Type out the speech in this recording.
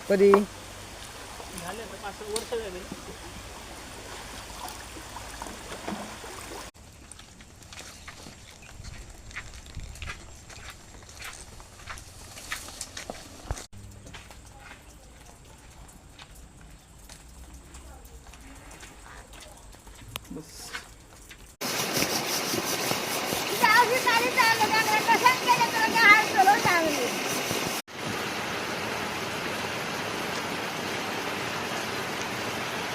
कधी? झाले आता 5 वर्ष झाले. बस चालू चालू चालू कसं केलं तर काय हाल चलो चालू